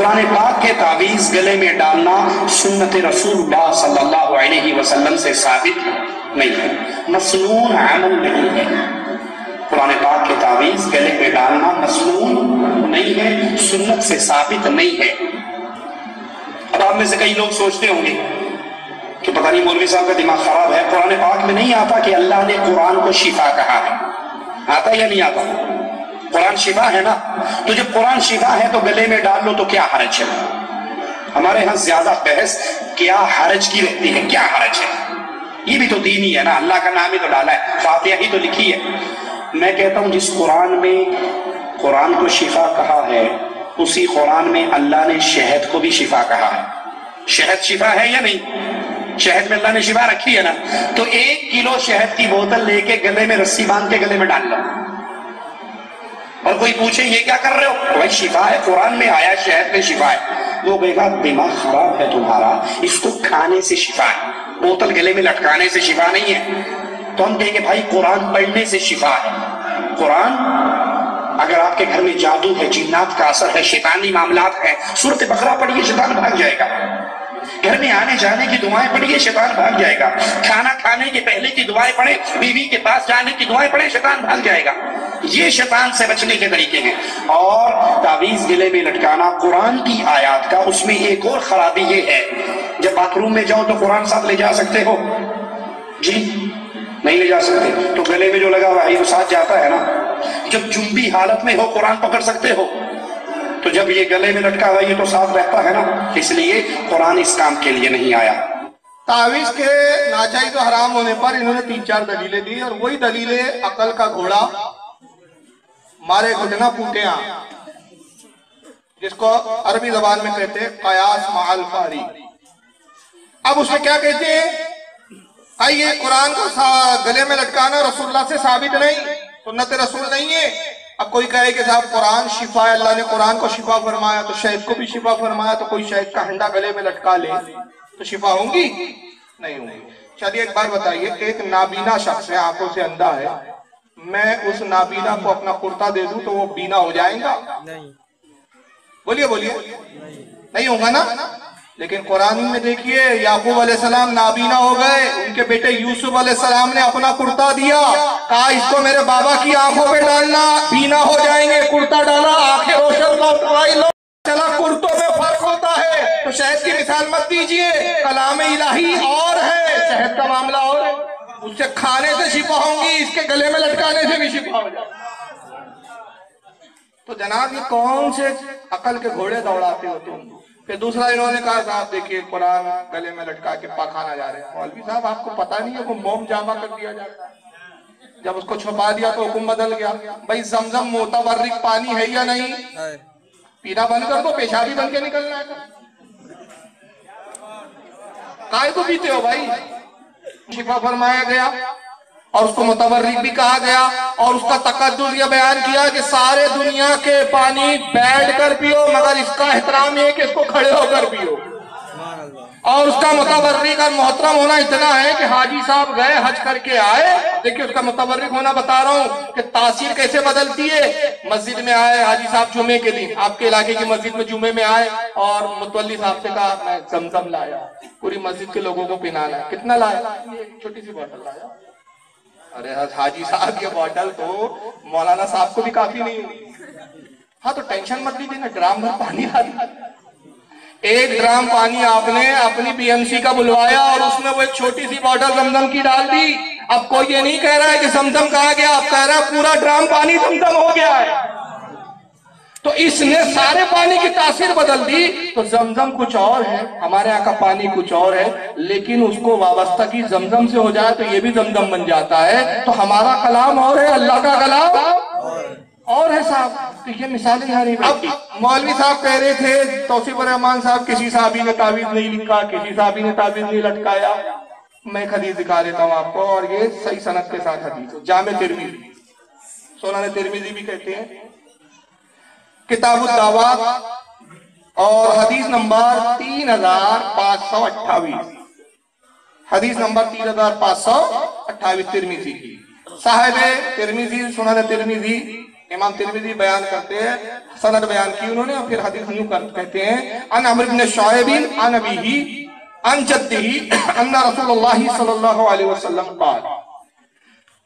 कुरान पाक के तावीज़ गले में डालना सुन्नत रसूलुल्लाह सल्लल्लाहु अलैहि वसल्लम से साबित नहीं है, मसनून अमल नहीं है। कुरान पाक के तावीज़ गले में डालना मसनून नहीं है, सुन्नत से साबित नहीं है। अब आप में से कई लोग सोचते होंगे कि पता नहीं मौलवी साहब का दिमाग खराब है, कुरान पाक में नहीं आता कि अल्लाह ने कुरान को शिफा कहा है। आता या नहीं आता? कुरान शिफा है ना, तो जब कुरान शिफा है तो गले में डाल लो तो क्या हरज है? हमारे यहाँ ज्यादा बहस क्या हरज की रहती है, क्या हरज है? ये भी तो दीन ही है ना, अल्लाह का नाम ही तो डाला है, फातिहा ही तो लिखी है। मैं कहता हूँ जिस कुरान में कुरान को शिफा कहा है, उसी कुरान में अल्लाह ने शहद को भी शिफा कहा है। शहद शिफा है या नहीं? शहद में अल्लाह ने शिफा रखी है ना, तो 1 किलो शहद की बोतल लेके गले में रस्सी बांध के गले में डाल लो, और कोई पूछे ये क्या कर रहे हो, तो भाई शिफा है, कुरान में आया शहद में शिफा है। वो कहेगा दिमाग खराब है तुम्हारा, इसको खाने से शिफा है, बोतल गले में लटकाने से शिफा नहीं है। तो हम कहेंगे भाई कुरान पढ़ने से शिफा है। कुरान, अगर आपके घर में जादू है, जिन्नात का असर है, शैतानी मामलात है, सूरत बकरा पढ़िए, शैतान भाग जाएगा। घर में आने जाने की दुआएं पढ़िए, शैतान भाग जाएगा। खाना खाने के पहले की दुआएं पढ़े, बीवी के पास जाने की दुआएं पढ़े, शैतान भाग जाएगा। ये शैतान से बचने के तरीके हैं। और तावीज़ गले में लटकाना कुरान की आयत का, उसमें एक और खराबी ये है, जब बाथरूम में जाओ तो कुरान साथ ले जा सकते हो जी? नहीं ले जा सकते। तो गले में जो लगा हुआ है वो साथ जाता है ना। जब जुम्बी हालत में हो कुरान पकड़ सकते हो, तो जब ये गले में लटका हुआ ये तो साथ रहता है ना। इसलिए कुरान इस काम के लिए नहीं आया। तावीज के नाजायज और हराम होने पर इन्होंने 3-4 दलीलें दी, और वही दलीलें अकल का घोड़ा मारे घुटना फूटे, जिसको अरबी जबान में कहते हैं कयास माल फारी। अब उसमें क्या कहते हैं, ये कुरान को गले में लटकाना रसूलुल्लाह से साबित नहीं, सुन्नत रसूल नहीं है। अब कोई कहे कि साहब कुरान शिफा है, अल्लाह ने कुरान को शिफा फरमाया तो शहद को भी शिफा फरमाया, तो कोई शहद का हंडा गले में लटका ले तो शिफा होंगी? नहीं होंगी। चलिए एक बार बताइए, एक नाबीना शख्स है, आंखों से अंधा है, मैं उस नाबीना को अपना कुर्ता दे दूं तो वो बीना हो जाएगा? नहीं। बोलिए बोलिए, नहीं होगा ना। लेकिन कुरान में देखिए, याकूब अलैहिस्सलाम नाबीना हो गए, उनके बेटे यूसुफ अलैहिस्सलाम ने अपना कुर्ता दिया, कहा इसको मेरे बाबा की आंखों में डालना, बीना हो जाएंगे। कुर्ता डाला, आंखें रोशन, चला। कुर्तों में फर्क होता है, तो शहद की मिसाल मत दीजिए। कलाम इलाही और है, शहद का मामला और है। उससे खाने से शिफा होंगी, इसके गले में लटकाने से भी शिफा हो जाए। तो जनाब ये कौन से अकल के घोड़े दौड़ाते हो तुम? फिर दूसरा इन्होंने कहा साहब देखिए कुरान गले में लटका के पाखाना जा रहे हैं। मौलवी साहब आपको पता नहीं है, वो मोम जामा कर दिया जाता है, जब उसको छुपा दिया तो हुक्म बदल गया। भाई जमजम मोतबर्रिक पानी है या नहीं? पीना बंद कर दो, पेशाबी बन के निकलना है। काहे को पीते हो भाई? शिफा फरमाया गया और उसको मुतबर्रिक भी कहा गया, और उसका तकद्दुस यह बयान किया कि सारे दुनिया के पानी बैठ कर पियो, मगर इसका एहतराम है कि इसको खड़े होकर पियो। और उसका मुतबर्रिक और मोहतरम होना इतना है कि हाजी साहब गए हज करके आए, देखिए उसका मुतबर्रिक होना बता रहा हूँ कि तासीर कैसे बदलती है। मस्जिद में आए हाजी साहब जुमे के दिन, आपके इलाके की मस्जिद में जुमे में आए, और मुतवल्ली साहब से कहा मैं जमजम लाया, पूरी मस्जिद के लोगों को पिलाना है। कितना लाया? छोटी सी बोतल लाया। अरे हाजी साहब ये बॉटल तो मौलाना साहब को भी काफी नहीं हुई। हाँ तो टेंशन मत लीजिए ना, ड्राम भर पानी ला दिया। 1 ड्राम पानी आपने अपनी बीएमसी का बुलवाया और उसमें वो एक छोटी सी बॉटल जमजम की डाल दी। अब कोई ये नहीं कह रहा है कि जमजम कहा गया, आप कह रहा है पूरा ड्राम पानी जमजम हो गया है। तो इसने सारे पानी की तासीर बदल दी। तो जमजम कुछ और है, हमारे यहाँ का पानी कुछ और है, लेकिन उसको वाबस्ता की जमजम से हो जाए तो ये भी जमजम बन जाता है। तो हमारा कलाम और है, अल्लाह का कलाम और है साहब। तो ये मिसालें यहाँ नहीं। अब मौलवी साहब कह रहे थे तौसीफ रहमान साहब किसी साहबी ने तावीज नहीं लिखा, किसी साहबी ने तावीज नहीं लटकाया। मैं एक हदीस दिखा देता हूँ आपको, और ये सही सनद के साथ हदीस है, जामे तिरमिज़ी, सुनन तिरमिज़ी भी कहते हैं, किताबुद दावात, और हदीस नंबर 3528, हदीस नंबर 3528 तिरमिज़ी की। साहिब तिरमिज़ी, सुनन तिरमिज़ी امام ترمذی بیان کرتے ہیں، سند بیان کی انہوں نے، اور پھر حدیث یوں کہتے ہیں ان عمرو بن شعیب عن ابیہ عن جدہ ان رسول اللہ صلی اللہ علیہ وسلم قال،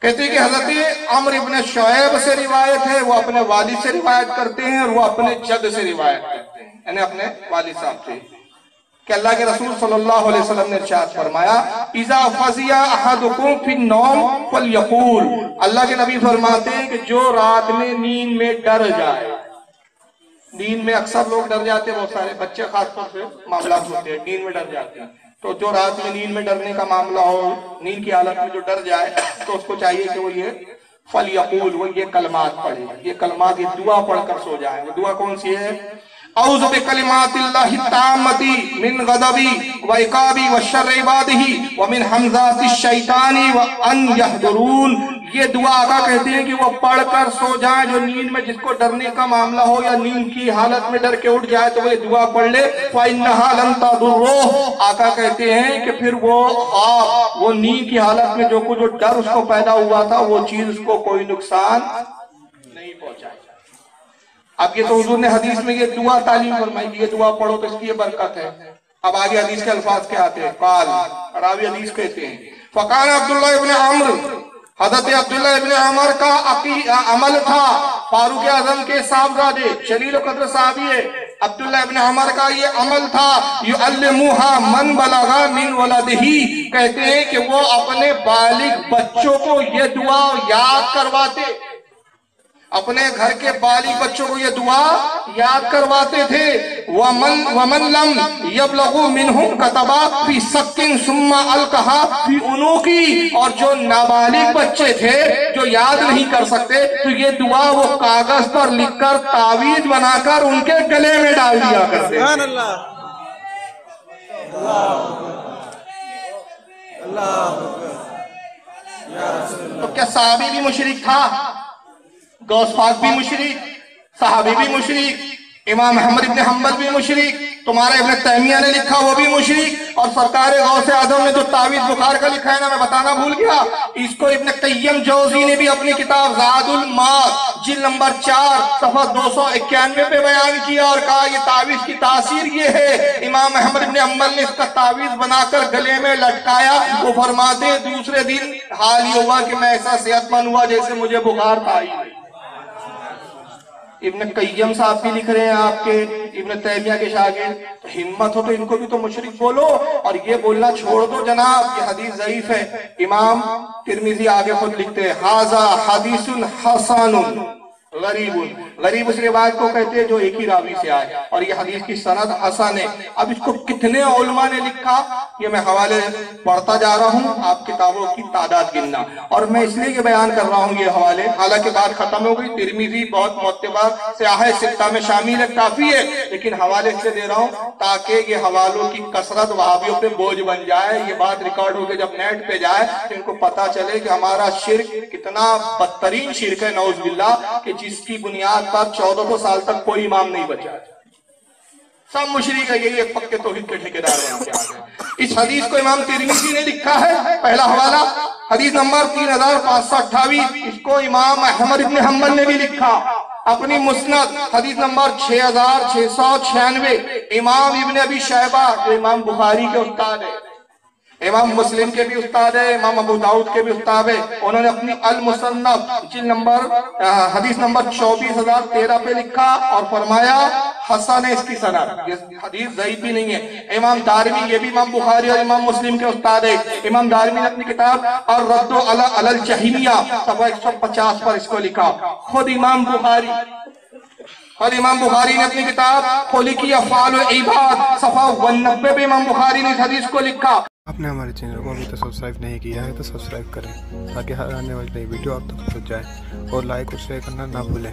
کہتے ہیں کہ حضرت عمرو بن شعیب سے روایت ہے، وہ اپنے والد سے روایت کرتے ہیں، اور وہ اپنے جد سے روایت کرتے ہیں، یعنی اپنے والد صاحب سے، کہ اللہ کے رسول صلی اللہ علیہ وسلم نے ارشاد فرمایا اذا فزع احدکم فی النوم فلیقول، اللہ کے نبی فرماتے ہیں کہ جو رات میں نیند میں ڈر جائے، نیند میں اکثر لوگ ڈر جاتے ہیں، بہت سارے بچے خاص طور سے معاملات ہوتے ہیں نیند میں ڈر جاتے ہیں، تو جو رات میں نیند میں ڈرنے کا معاملہ ہو، نیند کی حالت میں جو ڈر جائے، تو اس کو چاہیے کہ وہ یہ فلیقول، وہ یہ کلمات پڑھے، یہ کلمات، یہ دعا پڑھ کر سو جائے۔ وہ دعا کون سی ہے؟ اعوذ بکلمات اللہ التامۃ من غضبی وعقابی وشر عبادہ ومن ہمزات الشیطان وان یحضرون، یہ دعا آقا کہتے ہیں کہ وہ پڑھ کر سو جائیں، جو نیند میں جس کو ڈرنے کا معاملہ ہو یا نیند کی حالت میں ڈر کے اٹھ جائے تو وہ یہ دعا پڑھ لے، فَإِنَّهَا لَن تَضُرُّهُ، آقا کہتے ہیں کہ پھر وہ خواب، وہ نیند کی حالت میں جو کچھ جو ڈر اس کو پیدا ہوا تھا، وہ چیز اس کو کوئی نقصان نہیں پہنچائے۔ اب یہ تو حضور نے حدیث میں یہ دعا تعلیم فرمائی کہ یہ دعا پڑھو تو اس کی یہ برکت ہے۔ اب آگے حدیث کے الفاظ کیا آتے ہیں؟ قال، راوی حدیث کہتے ہیں فقال عبداللہ ابن عمر، حضرت عبداللہ ابن عمر کا عمل تھا، فاروق اعظم کے صاحبزادے، جلیل القدر صحابی ہے، عبداللہ ابن عمر کا یہ عمل تھا، یعلموها من بلغ من ولدہ، کہتے ہیں کہ وہ اپنے بالغ بچوں کو یہ دعا یاد کرواتے، اپنے گھر کے بالغ بچوں کو یہ دعا یاد کرواتے تھے۔ وَمَن لَمْ يَبْلَغُ مِنْهُمْ كَتَبَا فِي سَكٍّ ثُمَّ أَلْقَهَا فِي عُنُوقِهِ، اور جو نابالغ بچے تھے جو یاد نہیں کر سکتے تو یہ دعا وہ کاغذ پر لکھ کر تعویذ بنا کر ان کے گلے میں ڈال دیا کرتے تھے۔ سبحان اللہ، تو کیا صحابی بھی مشرک تھا؟ غوث پاک بھی مشرک، صحابی بھی مشرک، امام احمد ابن حنبل بھی مشرک، تمہارے ابن تیمیہ نے لکھا وہ بھی مشرک، اور سرکار غوث اعظم نے جو تعویذ بخار کا لکھا ہے نا، میں بتانا بھول گیا، اس کو ابن قیم جوزی نے بھی اپنی کتاب زاد المعاد جلد نمبر 4 صفحہ 291 پہ بیان کیا اور کہا یہ تعویذ کی تاثیر یہ ہے، امام احمد ابن حنبل نے اس کا تعویذ بنا کر گلے میں لٹکایا، وہ فرماتے ہیں دوسرے دن حال یہ ہوا کہ میں ایسا صحت مند ہوا جیسے مجھے بخار تھا ہی نہیں۔ ابن قیم صاحب بھی لکھ رہے ہیں آپ کے، ابن تیمیہ کے شاگرد، تو ہمت ہو تو ان کو بھی تو مشرک بولو، اور یہ بولنا چھوڑ دو جناب، یہ حدیث ضعیف ہے۔ امام ترمذی آگے خود لکھتے ہیں ھذا حدیث حسن غریب، غریب اس روایت کو کہتے ہیں جو ایک ہی راوی سے آئے، اور یہ حدیث کی سند حسن ہے۔ اب اس کو کتنے علماء نے لکھا یہ میں حوالے پڑھتا جا رہا ہوں، آپ کتابوں کی تعداد گننا، اور میں اس لیے یہ بیان کر رہا ہوں یہ حوالے، حالانکہ بات ختم ہو گئی، ترمذی بہت معتبر سیاح ستہ میں شامل ہے، کافی ہے، لیکن حوالے اس لیے دے رہا ہوں تاکہ یہ حوالوں کی کثرت وہابیوں پہ بوجھ بن جائے، یہ بات ریکارڈ ہو کے جب نیٹ پہ جائے تو ان کو پتا چلے کہ ہمارا شرک کتنا بدترین شرک ہے، نعوذ باللہ، کہ جس کی بنیاد پر 1400 سال تک کوئی امام نہیں بچا، سب مشرک ہے، یہی ایک پکے توحید کے ٹھیکیدار ہیں۔ اس حدیث کو امام ترمذی نے لکھا ہے، پہلا حوالہ حدیث نمبر 3528، اس کو امام احمد ابن حنبل نے بھی لکھا اپنی مسند حدیث نمبر 6696، امام ابن ابی شیبہ جو امام بخاری کے استاد ہے، امام مسلم کے بھی استاد ہے، امام ابو داؤد کے بھی استاد ہے، انہوں نے اپنی المصنف جلد نمبر حدیث نمبر 24013 پہ لکھا اور فرمایا حسن ہے اس کی سند، یہ حدیث ضعیف بھی نہیں ہے۔ امام دارمی، یہ بھی امام بخاری اور امام مسلم کے استاد ہے، امام دارمی نے اپنی کتاب الرد علی الجہمیہ صفحہ 150 پر اس کو لکھا۔ خود امام بخاری نے اپنی کتاب خلقی افعال العباد صفحہ 190 پہ امام بخاری نے اس حدیث کو لکھا۔ آپ نے ہمارے چینل کو ابھی تک سبسکرائب نہیں کیا ہے تو سبسکرائب کریں تاکہ ہر آنے والی نئی ویڈیو آپ تک پہنچ جائے، اور لائک اور شیئر کرنا نہ بھولیں۔